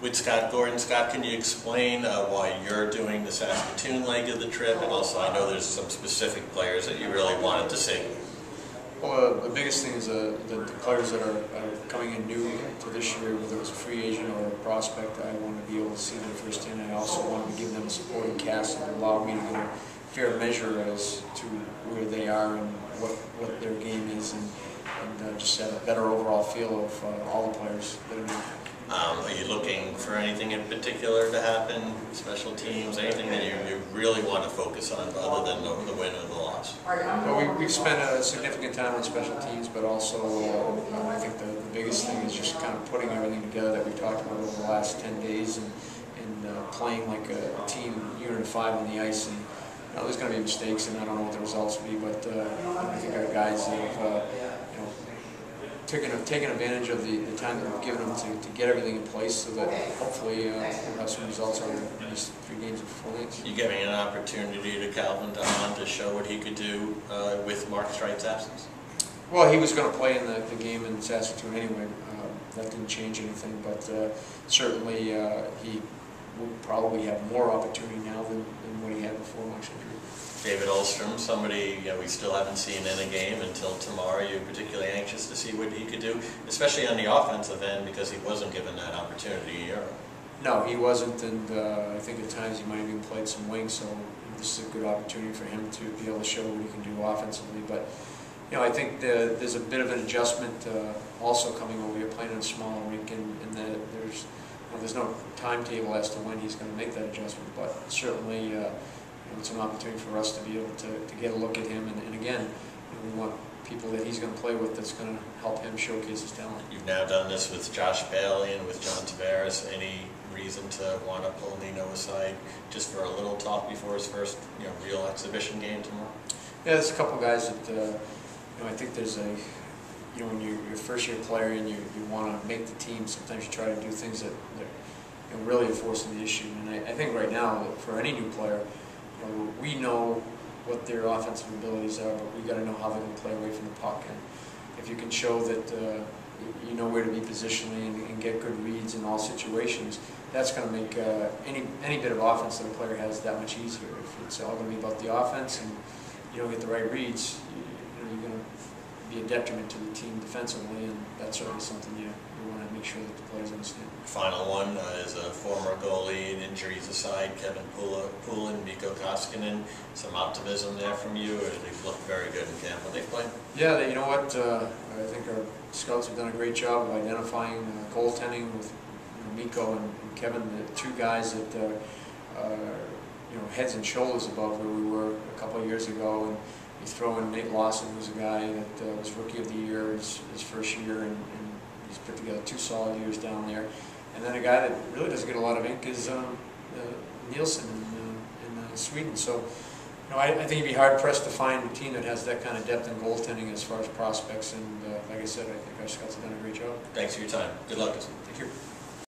with Scott Gordon. Scott, can you explain why you're doing the Saskatoon leg of the trip? And also, I know there's some specific players that you really wanted to see. Well, the biggest thing is the players that are coming in new to this year, whether it's a free agent or a prospect, I want to be able to see them firsthand. I also want to give them a supporting cast that allow me to get a fair measure as to where they are and what their game is, and just have a better overall feel of all the players that are new. Are you looking for anything in particular to happen, special teams, anything that you really want to focus on other than the win or the loss? Well, we've spent a significant time on special teams, but also I think the biggest thing is just kind of putting everything together that we talked about over the last 10 days and playing like a team unit of 5 on the ice. And there's going to be mistakes, and I don't know what the results will be, but I think our guys have taken advantage of the time that we've given them to get everything in place, so that hopefully we'll have some results out of these 3 games of 4 leagues. You giving an opportunity to Calvin Don to show what he could do with Mark Stright's absence? Well, he was going to play in the game in Saskatoon anyway. That didn't change anything, but certainly he will probably have more opportunity now than what he had before Mark's injury. David Ulstrom, somebody we still haven't seen in a game until tomorrow. You're particularly anxious to see what he could do, especially on the offensive end, because he wasn't given that opportunity a year ago. No, he wasn't, and I think at times he might have even played some wing, so this is a good opportunity for him to be able to show what he can do offensively. But I think there's a bit of an adjustment also coming over here, playing in a smaller rink, and that there's no timetable as to when he's going to make that adjustment, but certainly it's an opportunity for us to be able to get a look at him, and again, we want people that he's going to play with that's going to help him showcase his talent. You've now done this with Josh Bailey and with John Tavares. Any reason to want to pull Nino aside just for a little talk before his first real exhibition game tomorrow? Yeah, there's a couple guys that I think there's a when you're a first-year player and you want to make the team, sometimes you try to do things that really are forcing the issue. And I think right now, for any new player, we know what their offensive abilities are, but we got to know how they're going to play away from the puck. And if you can show that you know where to be positionally and get good reads in all situations, that's going to make any bit of offense that a player has that much easier. If it's all going to be about the offense and you don't get the right reads, you're going to be a detriment to the team defensively, and that's certainly something you want to make sure that the players understand. Final one is a former goalie, and injuries aside, Kevin Poulin, Mikko Koskinen. Some optimism there from you? They've looked very good in camp when they play. Yeah, you know what? I think our scouts have done a great job of identifying goaltending with Mikko and Kevin, the 2 guys that heads and shoulders above where we were a couple of years ago. And you throw in Nate Lawson, who's a guy that was Rookie of the Year his first year, and he's put together 2 solid years down there. And then a guy that really doesn't get a lot of ink is Nielsen in Sweden. So I think you'd be hard-pressed to find a team that has that kind of depth in goaltending as far as prospects. And like I said, I think our scouts have done a great job. Thanks for your time. Good luck. Thank you.